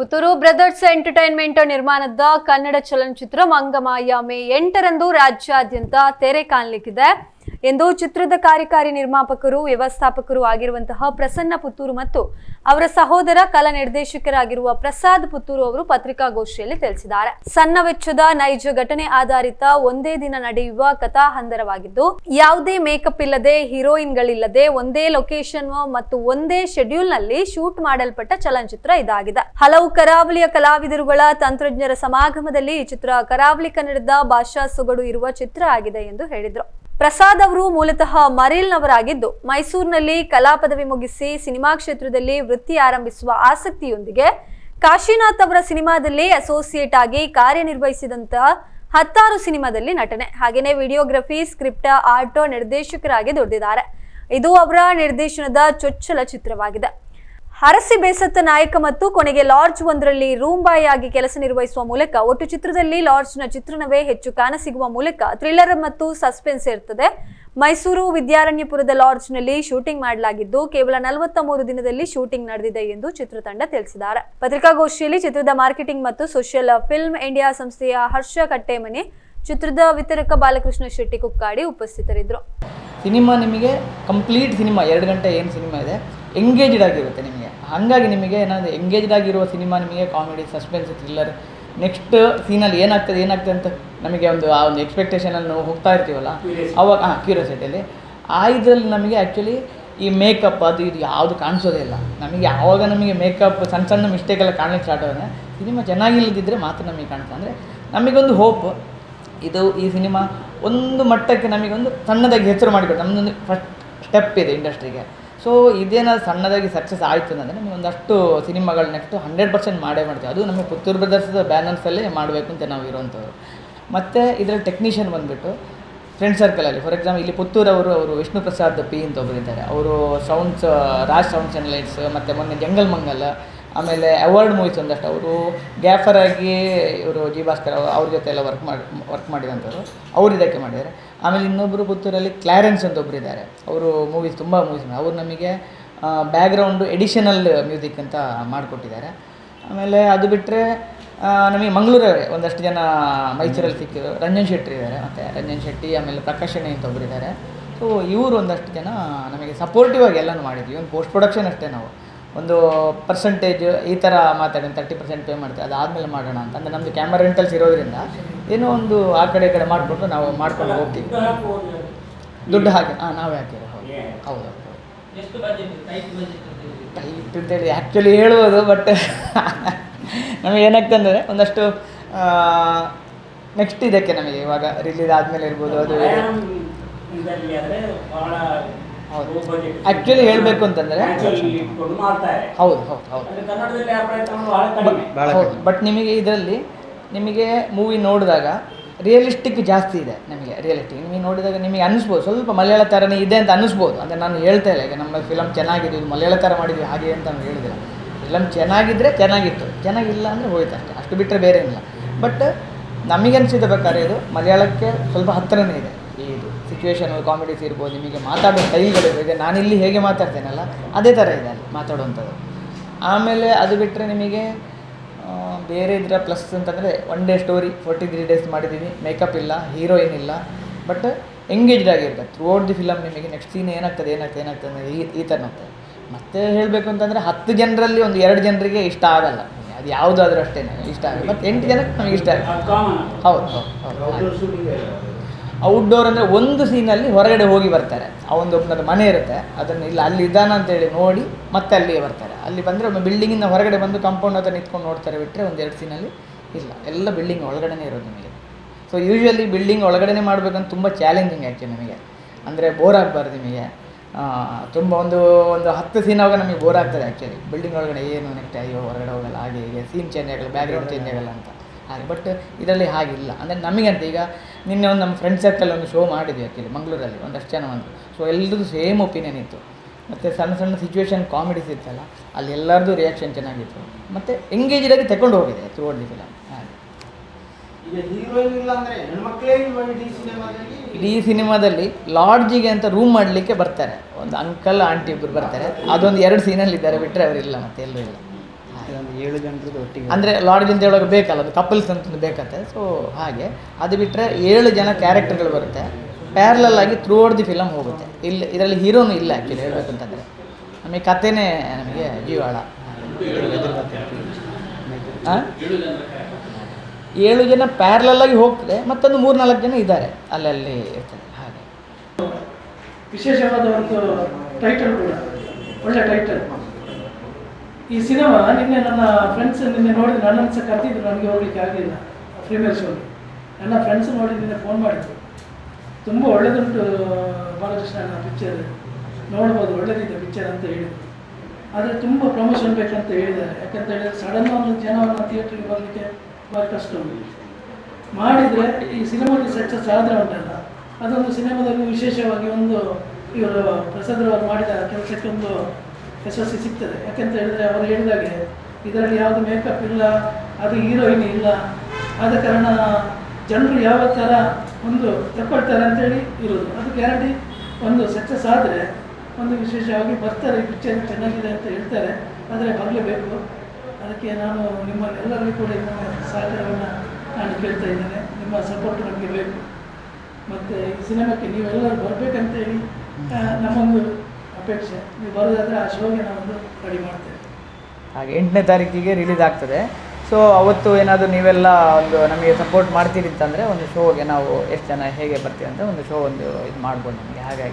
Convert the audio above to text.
Puttur brothers entertainment ನಿರ್ಮಾಣದ ಕನ್ನಡ ಚಲನಚಿತ್ರ ಮಂಗಮಾಯ ಮೇ 8ರಂದು ರಾಜ್ಯಾದ್ಯಂತ ತೆರೆ ಕಾಣಲಿಕ್ಕಿದೆ ಎಂದು ಚಿತ್ರದ ಕಾರ್ಯಕಾರಿ ನಿರ್ಮಾಪಕರು ವ್ಯವಸ್ಥಾಪಕರು ಆಗಿರುವಂತಹ ಪ್ರಸನ್ನ ಪುತ್ತೂರು ಮತ್ತು ಅವರ ಸಹೋದರ ಕಲಾ ನಿರ್ದೇಶಕರಾಗಿರುವ ಪ್ರಸಾದ್ ಪುತ್ತೂರು ಅವರು ಪತ್ರಿಕಾಗೋಷ್ಠಿಯಲ್ಲಿ ತಿಳಿಸಿದ್ದಾರೆ. ಸಣ್ಣ ವೆಚ್ಚದ ನೈಜ ಘಟನೆ ಆಧಾರಿತ ಒಂದೇ ದಿನ ನಡೆಯುವ ಕಥಾ ಹಂದರವಾಗಿದ್ದು, ಯಾವುದೇ ಮೇಕಪ್ ಇಲ್ಲದೆ, ಹೀರೋಯಿನ್ಗಳಿಲ್ಲದೆ, ಒಂದೇ ಲೊಕೇಶನ್ ಮತ್ತು ಒಂದೇ ಶೆಡ್ಯೂಲ್ ನಲ್ಲಿ ಶೂಟ್ ಮಾಡಲ್ಪಟ್ಟ ಚಲನಚಿತ್ರ ಇದಾಗಿದೆ. ಹಲವು ಕರಾವಳಿಯ ಕಲಾವಿದರುಗಳ ತಂತ್ರಜ್ಞರ ಸಮಾಗಮದಲ್ಲಿ ಈ ಚಿತ್ರ ಕರಾವಳಿ ಕನ್ನಡದ ಭಾಷಾ ಸೊಗಡು ಇರುವ ಚಿತ್ರ ಆಗಿದೆ ಎಂದು ಹೇಳಿದರು. ಪ್ರಸಾದ್ ಅವರು ಮೂಲತಃ ಮರೇಲ್ನವರಾಗಿದ್ದು, ಮೈಸೂರಿನಲ್ಲಿ ಕಲಾ ಪದವಿ ಮುಗಿಸಿ ಸಿನಿಮಾ ಕ್ಷೇತ್ರದಲ್ಲಿ ವೃತ್ತಿ ಆರಂಭಿಸುವ ಆಸಕ್ತಿಯೊಂದಿಗೆ ಕಾಶಿನಾಥ್ ಅವರ ಸಿನಿಮಾದಲ್ಲಿ ಅಸೋಸಿಯೇಟ್ ಆಗಿ ಕಾರ್ಯನಿರ್ವಹಿಸಿದಂತಹ 10 ಸಿನಿಮಾದಲ್ಲಿ ನಟನೆ, ಹಾಗೆಯೇ ವಿಡಿಯೋಗ್ರಫಿ, ಸ್ಕ್ರಿಪ್ಟ್, ಆರ್ಟ್ ನಿರ್ದೇಶಕರಾಗಿ ದುಡಿದಿದ್ದಾರೆ. ಇದು ಅವರ ನಿರ್ದೇಶನದ ಚೊಚ್ಚಲ ಚಿತ್ರವಾಗಿದೆ. ಹರಸಿ ಬೇಸತ್ತ ನಾಯಕ ಮತ್ತು ಕೊನೆಗೆ ಲಾಡ್ಜ್ ಒಂದರಲ್ಲಿ ರೂಮ್ ಬಾಯ್ ಆಗಿ ಕೆಲಸ ನಿರ್ವಹಿಸುವ ಮೂಲಕ ಒಟ್ಟು ಚಿತ್ರದಲ್ಲಿ ಲಾಡ್ಜ್ನ ಚಿತ್ರಣವೇ ಹೆಚ್ಚು ಕಾಣಸಿಗುವ ಮೂಲಕ ಥ್ರಿಲ್ಲರ್ ಮತ್ತು ಸಸ್ಪೆನ್ಸ್ ಇರುತ್ತದೆ. ಮೈಸೂರು ವಿದ್ಯಾರಣ್ಯಪುರದ ಲಾಡ್ಜ್ನಲ್ಲಿ ಶೂಟಿಂಗ್ ಮಾಡಲಾಗಿದ್ದು, ಕೇವಲ 43 ದಿನದಲ್ಲಿ ಶೂಟಿಂಗ್ ನಡೆದಿದೆ ಎಂದು ಚಿತ್ರತಂಡ ತಿಳಿಸಿದ್ದಾರೆ. ಪತ್ರಿಕಾಗೋಷ್ಠಿಯಲ್ಲಿ ಚಿತ್ರದ ಮಾರ್ಕೆಟಿಂಗ್ ಮತ್ತು ಸೋಷಿಯಲ್ ಫಿಲ್ಮ್ ಇಂಡಿಯಾ ಸಂಸ್ಥೆಯ ಹರ್ಷ ಕಟ್ಟೇಮನೆ, ಚಿತ್ರದ ವಿತರಕ ಬಾಲಕೃಷ್ಣ ಶೆಟ್ಟಿ ಕುಕ್ಕಾಡಿ ಉಪಸ್ಥಿತರಿದ್ದರು. ಸಿನಿಮಾ ನಿಮಗೆ ಕಂಪ್ಲೀಟ್ ಸಿನಿಮಾ 2 ಗಂಟೆ ಏನು ಸಿನಿಮಾ ಇದೆ, ಎಂಗೇಜ್ಡ್ ಆಗಿರುತ್ತೆ ನಿಮಗೆ. ಹಾಗಾಗಿ ನಿಮಗೆ ಏನಾದರೂ ಎಂಗೇಜ್ಡ್ ಆಗಿರುವ ಸಿನಿಮಾ ನಿಮಗೆ ಕಾಮಿಡಿ, ಸಸ್ಪೆನ್ಸ್, ಥ್ರಿಲ್ಲರ್, ನೆಕ್ಸ್ಟ್ ಸೀನಲ್ಲಿ ಏನಾಗ್ತದೆ ಅಂತ ನಮಗೆ ಆ ಒಂದು ಎಕ್ಸ್ಪೆಕ್ಟೇಷನಲ್ಲಿ ನಾವು ಹೋಗ್ತಾ ಇರ್ತೀವಲ್ಲ, ಅವಾಗ ಕ್ಯೂರಿಯಾಸಿಟಿಯಲ್ಲಿ ಇದರಲ್ಲಿ ನಮಗೆ ಆ್ಯಕ್ಚುಲಿ ಈ ಮೇಕಪ್ ಅದು ಇದು ಯಾವುದು ಕಾಣಿಸೋದೇ ಇಲ್ಲ ನಮಗೆ. ಯಾವಾಗ ನಮಗೆ ಮೇಕಪ್ ಸಣ್ಣ ಮಿಸ್ಟೇಕೆಲ್ಲ ಕಾಣಲಿಕ್ಕೆ ಸ್ಟಾರ್ಟ್ ಆದರೆ ಸಿನಿಮಾ ಚೆನ್ನಾಗಿಲ್ಲದಿದ್ದರೆ ಮಾತ್ರ ನಮಗೆ ಕಾಣ್ತದೆ. ಅಂದರೆ ನಮಗೊಂದು ಹೋಪ್, ಈ ಸಿನಿಮಾ ಒಂದು ಮಟ್ಟಕ್ಕೆ ನಮಗೊಂದು ಸಣ್ಣದಾಗಿ ಹೆಸರು ಮಾಡಿಕೊಟ್ಟು ನಮ್ಮದೊಂದು ಫಸ್ಟ್ ಸ್ಟೆಪ್ ಇದೆ ಇಂಡಸ್ಟ್ರಿಗೆ. ಸೊ ಇದೇನಾದ್ರು ಸಣ್ಣದಾಗಿ ಸಕ್ಸಸ್ ಆಯಿತು ಅಂದರೆ ನಮಗೆ ಒಂದಷ್ಟು ಸಿನಿಮಾಗಳು ನೆಕ್ಸ್ಟ್ 100% ಮಾಡೇ ಮಾಡ್ತೀವಿ. ಅದು ನಮ್ಮ ಪುತ್ತೂರು ಬ್ರದರ್ಸ್ದ ಬ್ಯಾನರ್ಸಲ್ಲೇ ಮಾಡಬೇಕು ಅಂತ ನಾವು ಇರುವಂಥವ್ರು. ಮತ್ತು ಇದರಲ್ಲಿ ಟೆಕ್ನಿಷಿಯನ್ ಬಂದುಬಿಟ್ಟು ಫ್ರೆಂಡ್ ಸರ್ಕಲಲ್ಲಿ, ಫಾರ್ ಎಕ್ಸಾಂಪಲ್ ಇಲ್ಲಿ ಪುತ್ತೂರವರು ವಿಷ್ಣು ಪ್ರಸಾದ್ ಪಿ ಅಂತ ಒಬ್ಬರಿದ್ದಾರೆ. ಅವರು sounds, Raj sounds and lights, ಮತ್ತು ಮೊನ್ನೆ ಜಂಗಲ್ ಮಂಗಲ್, ಆಮೇಲೆ ಅವಾರ್ಡ್ ಮೂವೀಸ್ ಒಂದಷ್ಟು ಅವರು ಗ್ಯಾಫರ್ ಆಗಿ ಇವರು ಜಿ ಭಾಸ್ಕರ್ ಅವ್ರ ಜೊತೆ ಎಲ್ಲ ವರ್ಕ್ ಮಾಡಿದಂಥವ್ರು, ಅವ್ರು ಇದಕ್ಕೆ ಮಾಡಿದ್ದಾರೆ. ಆಮೇಲೆ ಇನ್ನೊಬ್ಬರು ಪುತ್ತೂರಲ್ಲಿ ಕ್ಲಾರೆನ್ಸ್ ಅಂತ ಒಬ್ಬರು ಇದ್ದಾರೆ. ಅವರು ತುಂಬ ಮೂವೀಸ್ ಅವರು ನಮಗೆ ಬ್ಯಾಕ್ಗ್ರೌಂಡು ಎಡಿಷನಲ್ ಮ್ಯೂಸಿಕ್ ಅಂತ ಮಾಡಿಕೊಟ್ಟಿದ್ದಾರೆ. ಆಮೇಲೆ ಅದು ಬಿಟ್ಟರೆ ನಮಗೆ ಮಂಗಳೂರವರೇ ಒಂದಷ್ಟು ಜನ ಮೈಸೂರಲ್ಲಿ ಸಿಕ್ಕಿದ್ರು. ರಂಜನ್ ಶೆಟ್ಟಿ ಇದ್ದಾರೆ, ಮತ್ತು ರಂಜನ್ ಶೆಟ್ಟಿ, ಆಮೇಲೆ ಪ್ರಕಾಶಣೆ ಅಂತ ಒಬ್ಬರು ಇದ್ದಾರೆ. ಸೊ ಇವರು ಒಂದಷ್ಟು ಜನ ನಮಗೆ ಸಪೋರ್ಟಿವ್ ಆಗಿ ಎಲ್ಲನೂ ಮಾಡಿದ್ವಿ. ಒಂದು ಪೋಸ್ಟ್ ಪ್ರೊಡಕ್ಷನ್ ಅಷ್ಟೇ, ನಾವು ಒಂದು ಪರ್ಸೆಂಟೇಜ್ ಈ ಥರ ಮಾತಾಡಿ 30% ಪೇ ಮಾಡ್ತೀವಿ, ಅದಾದಮೇಲೆ ಮಾಡೋಣ ಅಂತ. ಅಂದರೆ ನಮ್ಮದು ಕ್ಯಾಮರಾ ರೆಂಟಲ್ಸ್ ಇರೋದ್ರಿಂದ ಏನೋ ಒಂದು ಆ ಕಡೆ ಈ ಕಡೆ ಮಾಡಿಕೊಂಡು ನಾವು ಮಾಡ್ಕೊಂಡು ಹೋಗ್ತೀವಿ. ದುಡ್ಡು ಹಾಕಿ ನಾವೇ ಹಾಕಿರೋ. ಹೌದು ಟೈಟ್ ಅಂತೇಳಿ ಆ್ಯಕ್ಚುಲಿ ಹೇಳ್ಬೋದು, ಬಟ್ ನಮಗೆ ಏನಾಗ್ತಂದರೆ ಒಂದಷ್ಟು ನೆಕ್ಸ್ಟ್ ಇದಕ್ಕೆ ನಮಗೆ ಇವಾಗ ರಿಲೀಸ್ ಆದಮೇಲೆ ಇರ್ಬೋದು, ಅದು ಹೌದು. ಆ್ಯಕ್ಚುಲಿ ಹೇಳಬೇಕು ಅಂತಂದರೆ ಹೌದು ಬಟ್ ನಿಮಗೆ ಇದರಲ್ಲಿ ನಿಮಗೆ ಮೂವಿ ನೋಡಿದಾಗ ರಿಯಲಿಸ್ಟಿಕ್ ಜಾಸ್ತಿ ಇದೆ. ನಿಮಗೆ ರಿಯಲಿಸ್ಟಿಕ್ ನಿಮಗೆ ನೋಡಿದಾಗ ನಿಮಗೆ ಅನ್ನಿಸ್ಬೋದು ಸ್ವಲ್ಪ ಮಲಯಾಳ ಥರನೇ ಇದೆ ಅಂತ ಅನ್ನಿಸ್ಬೋದು. ಅಂದರೆ ನಾನು ಹೇಳ್ತಾ ಇಲ್ಲ ಈಗ ನಮ್ಮ ಫಿಲಮ್ ಚೆನ್ನಾಗಿದೆ, ಇದು ಮಲಯಾಳ ಥರ ಮಾಡಿದ್ವಿ ಹಾಗೆ ಅಂತ ನಾನು ಹೇಳಿದಿಲ್ಲ. ಫಿಲಮ್ ಚೆನ್ನಾಗಿದ್ದರೆ ಚೆನ್ನಾಗಿತ್ತು, ಚೆನ್ನಾಗಿಲ್ಲ ಅಂದರೆ ಹೋಯ್ತು ಅಷ್ಟೇ, ಅಷ್ಟು ಬಿಟ್ಟರೆ ಬೇರೆ ಏನಿಲ್ಲ. ಬಟ್ ನಮಗೆ ಅನಿಸಿದ ಪ್ರಕಾರ ಇದು ಮಲಯಾಳಕ್ಕೆ ಸ್ವಲ್ಪ ಹತ್ತಿರನೇ ಇದೆ. ಇದು ಸಿಚುವೇಶನ್ ಕಾಮಿಡೀಸ್ ಇರ್ಬೋದು, ನಿಮಗೆ ಮಾತಾಡೋ ಸ್ಟೈಲ್ಗಳಿದೆ. ನಾನಿಲ್ಲಿ ಹೇಗೆ ಮಾತಾಡ್ತೇನಲ್ಲ ಅದೇ ಥರ ಇದೆ ಅಲ್ಲಿ ಮಾತಾಡುವಂಥದ್ದು. ಆಮೇಲೆ ಅದು ಬಿಟ್ಟರೆ ನಿಮಗೆ ಬೇರೆ ಇದರ ಪ್ಲಸ್ ಅಂತಂದರೆ 1 ಡೇ ಸ್ಟೋರಿ 43 ಡೇಸ್ ಮಾಡಿದ್ದೀವಿ, ಮೇಕಪ್ ಇಲ್ಲ, ಹೀರೋಯಿನ್ ಇಲ್ಲ, ಬಟ್ ಎಂಗೇಜ್ಡ್ ಆಗಿರ್ತದೆ ಥ್ರೂಔಟ್ ದಿ ಫಿಲಮ್. ನಿಮಗೆ ನೆಕ್ಸ್ಟ್ ಸೀನ್ ಏನಾಗ್ತದೆ ಈ ಥರ ಹೋಗ್ತದೆ. ಮತ್ತು ಹೇಳಬೇಕು ಅಂತಂದರೆ 10 ಜನರಲ್ಲಿ ಒಂದು 2 ಜನರಿಗೆ ಇಷ್ಟ ಆಗಲ್ಲ, ಅದು ಯಾವುದಾದ್ರೂ ಅಷ್ಟೇ ಇಷ್ಟ ಆಗಲ್ಲ. ಮತ್ತು 8 ಜನಕ್ಕೆ ನಮಗೆ ಇಷ್ಟ ಆಗುತ್ತೆ. ಹೌದು. ಔಟ್ಡೋರ್ ಅಂದರೆ ಒಂದು ಸೀನಲ್ಲಿ ಹೊರಗಡೆ ಹೋಗಿ ಬರ್ತಾರೆ, ಆ ಒಬ್ಬನದು ಮನೆ ಇರುತ್ತೆ, ಅದನ್ನು ಇಲ್ಲ ಅಲ್ಲಿ ಇದ್ದಾನ ಅಂತೇಳಿ ನೋಡಿ ಮತ್ತೆ ಅಲ್ಲಿಗೆ ಬರ್ತಾರೆ. ಅಲ್ಲಿ ಬಂದರೆ ಒಮ್ಮೆ ಬಿಲ್ಡಿಂಗಿಂದ ಹೊರಗಡೆ ಬಂದು ಕಾಂಪೌಂಡ್ ಹತ್ರ ನಿಂತ್ಕೊಂಡು ನೋಡ್ತಾರೆ, ಬಿಟ್ಟರೆ 1-2 ಸೀನಲ್ಲಿ ಇಲ್ಲ, ಎಲ್ಲ ಬಿಲ್ಡಿಂಗ್ ಒಳಗಡೆ ಇರೋದು ನಿಮಗೆ. ಸೊ ಯೂಶ್ವಲಿ ಬಿಲ್ಡಿಂಗ್ ಒಳಗಡೆ ಮಾಡಬೇಕಂತ ತುಂಬ ಚಾಲೆಂಜಿಂಗ್ ಆ್ಯಕ್ಚುಲಿ ನಿಮಗೆ. ಅಂದರೆ ಬೋರ್ ಆಗಬಾರ್ದು ನಿಮಗೆ. ತುಂಬ ಒಂದು 10 ಸೀನ್ ಆವಾಗ ನಮಗೆ ಬೋರ್ ಆಗ್ತದೆ ಆ್ಯಕ್ಚುಲಿ. ಬಿಲ್ಡಿಂಗ್ ಒಳಗಡೆ ಏನು ನೆಕ್ಸ್ಟ್ ಅಯ್ಯೋ ಹೊರಗಡೆ ಹೋಗಲ್ಲ, ಹಾಗೆ ಹೀಗೆ ಸೀನ್ ಚೇಂಜ್ ಆಗಲ್ಲ, ಬ್ಯಾಕ್ಗ್ರೌಂಡ್ ಚೇಂಜ್ ಆಗಲ್ಲ ಅಂತ ಹಾಗೆ. ಬಟ್ ಇದರಲ್ಲಿ ಹಾಗಿಲ್ಲ. ಅಂದರೆ ನಮಗಂತ ಈಗ ನಿನ್ನೆ ಒಂದು ನಮ್ಮ ಫ್ರೆಂಡ್ ಸರ್ಕಲ್ ಒಂದು ಶೋ ಮಾಡಿದ್ವಿ ಆ್ಯಕ್ಚುಲಿ ಮಂಗಳೂರಲ್ಲಿ, ಒಂದಷ್ಟು ಜನ ಒಂದು. ಸೊ ಎಲ್ಲರದ್ದು ಸೇಮ್ ಒಪಿನಿಯನ್ ಇತ್ತು. ಮತ್ತು ಸಣ್ಣ ಸಿಚುವೇಶನ್ ಕಾಮಿಡೀಸ್ ಇರ್ತಲ್ಲ, ಅಲ್ಲಿ ಎಲ್ಲರದ್ದು ರಿಯಾಕ್ಷನ್ ಚೆನ್ನಾಗಿತ್ತು. ಮತ್ತು ಎಂಗೇಜ್ಡ್ ಆಗಿ ತಗೊಂಡು ಹೋಗಿದೆ ಥ್ರೂಔಟ್ ದಿ ಫಿಲಮ್. ಇಡೀ ಸಿನಿಮಾದಲ್ಲಿ ಲಾಡ್ಜಿಗೆ ಅಂತ ರೂಮ್ ಮಾಡಲಿಕ್ಕೆ ಬರ್ತಾರೆ, ಒಂದು ಅಂಕಲ್ ಆಂಟಿ ಇಬ್ಬರು ಬರ್ತಾರೆ. ಅದೊಂದು 2 ಸೀನಲ್ಲಿ ಇದ್ದಾರೆ, ಬಿಟ್ಟರೆ ಅವರಿಲ್ಲ, ಮತ್ತೆ ಎಲ್ಲರೂ ಇಲ್ಲ. ಇದೊಂದು 7 ಜನರದ್ದು ಒಟ್ಟಿಗೆ ಅಂದರೆ ಲಾಡ್ಜ್ ಅಂತ ಹೇಳುವಾಗ ಬೇಕಲ್ಲ, ಅದು ಕಪಲ್ಸ್ ಅಂತಂದು ಬೇಕತ್ತೆ. ಸೊ ಹಾಗೆ ಅದು ಬಿಟ್ಟರೆ 7 ಜನ ಕ್ಯಾರೆಕ್ಟರ್ಗಳು ಬರುತ್ತೆ, ಪ್ಯಾರಲಲ್ ಆಗಿ ಥ್ರೂ ಔಟ್ ದಿ ಫಿಲಮ್ ಹೋಗುತ್ತೆ. ಇಲ್ಲಿ ಇದರಲ್ಲಿ ಹೀರೋನು ಇಲ್ಲ ಆ್ಯಕ್ಚುಲಿ ಹೇಳ್ಬೇಕಂತಂದರೆ, ನಮಗೆ ಕಥೆನೇ ನಮಗೆ ಜೀವಾಳ. 7 ಜನ ಪ್ಯಾರಲಲ್ ಆಗಿ ಹೋಗ್ತದೆ, ಮತ್ತೊಂದು 3-4 ಜನ ಇದ್ದಾರೆ ಅಲ್ಲಲ್ಲಿ ಇರ್ತದೆ. ಹಾಗೆ ವಿಶೇಷವಾದ ಒಂದು ಟೈಟಲ್ ಕೂಡ ಒಳ್ಳೆ ಟೈಟಲ್. ಈ ಸಿನಿಮಾ ನಿನ್ನೆ ನನ್ನ ಫ್ರೆಂಡ್ಸ್ ನಿನ್ನೆ ನೋಡಿದ್ರು, ನನ್ನನ್ನು ಸಹ ಕರೆದಿದ್ರು, ನನಗೆ ಹೋಗ್ಲಿಕ್ಕೆ ಆಗಲಿಲ್ಲ ಪ್ರೀಮಿಯರ್ ಶೋಗೆ. ನನ್ನ ಫ್ರೆಂಡ್ಸ್ ನೋಡಿ ನಿನ್ನೆ ಫೋನ್ ಮಾಡಿದ್ರು, ತುಂಬ ಒಳ್ಳೆದುಂಟು ಬಾಲಕೃಷ್ಣನ ಪಿಕ್ಚರ್, ನೋಡ್ಬೋದು ಒಳ್ಳೆದಿದೆ ಪಿಕ್ಚರ್ ಅಂತ ಹೇಳಿದರು. ಆದರೆ ತುಂಬ ಪ್ರಮೋಷನ್ ಬೇಕಂತ ಹೇಳಿದ್ದಾರೆ. ಯಾಕಂತ ಹೇಳಿದರೆ ಸಡನ್ ಒಂದು ಜನವನ್ನು ಥಿಯೇಟ್ರಿಗೆ ಬರಲಿಕ್ಕೆ ಭಾಳ ಕಷ್ಟ ಉಂಟು. ಮಾಡಿದರೆ ಈ ಸಿನಿಮಾಗೆ ಸಕ್ಸಸ್ ಆದರೆ ಉಂಟಲ್ಲ, ಅದೊಂದು ಸಿನಿಮಾದಲ್ಲಿ ವಿಶೇಷವಾಗಿ ಒಂದು ಇವರು ಪ್ರಸಾದ್ರವರು ಮಾಡಿದ ಕೆಲಸಕ್ಕೆ ಒಂದು ಯಶಸ್ಸು ಸಿಗ್ತದೆ. ಯಾಕೆಂತ ಹೇಳಿದರೆ ಅವರು ಹೇಳಿದಾಗೆ ಇದರಲ್ಲಿ ಯಾವುದು ಮೇಕಪ್ ಇಲ್ಲ, ಅದು ಹೀರೋಯಿನ್ ಇಲ್ಲ, ಆದ ಕಾರಣ ಜನರು ಯಾವ ಥರ ಒಂದು ತಗೊಳ್ತಾರೆ ಅಂತೇಳಿ ಇರೋದು. ಅದು ಗ್ಯಾರಂಟಿ ಒಂದು ಸಕ್ಸಸ್ ಆದರೆ ಒಂದು ವಿಶೇಷವಾಗಿ ಬರ್ತಾರೆ, ಈ ಪಿಕ್ಚರ್ ಚೆನ್ನಾಗಿದೆ ಅಂತ ಹೇಳ್ತಾರೆ. ಆದರೆ ಬರಲೇಬೇಕು. ಅದಕ್ಕೆ ನಾನು ನಿಮ್ಮನ್ನೆಲ್ಲರಿಗೂ ಕೂಡ ನಿಮ್ಮ ಸಹಕಾರವನ್ನು ನಾನು ಕೇಳ್ತಾ ಇದ್ದೇನೆ. ನಿಮ್ಮ ಸಪೋರ್ಟ್ ನಮಗೆ ಬೇಕು. ಮತ್ತು ಈ ಸಿನಿಮಾಕ್ಕೆ ನೀವೆಲ್ಲರೂ ಬರಬೇಕಂತೇಳಿ ನಮ್ಮೊಂದು ಅಪೇಕ್ಷೆ. ನೀವು ಬರೋದಾದರೆ ಆ ಶೋಗೆ ನಾವೊಂದು ರೆಡಿ ಮಾಡ್ತೇವೆ. ಹಾಗೆ 8ನೇ ತಾರೀಕಿಗೆ ರಿಲೀಸ್ ಆಗ್ತದೆ. ಸೊ ಅವತ್ತು ಏನಾದರೂ ನೀವೆಲ್ಲ ಒಂದು ನಮಗೆ ಸಪೋರ್ಟ್ ಮಾಡ್ತೀರಿ ಅಂತಂದರೆ ಒಂದು ಶೋಗೆ ನಾವು ಎಷ್ಟು ಜನ ಹೇಗೆ ಬರ್ತೀವಿ ಅಂತ ಒಂದು ಶೋ ಒಂದು ಇದು ಮಾಡ್ಬೋದು ನಮಗೆ. ಹಾಗಾಗಿ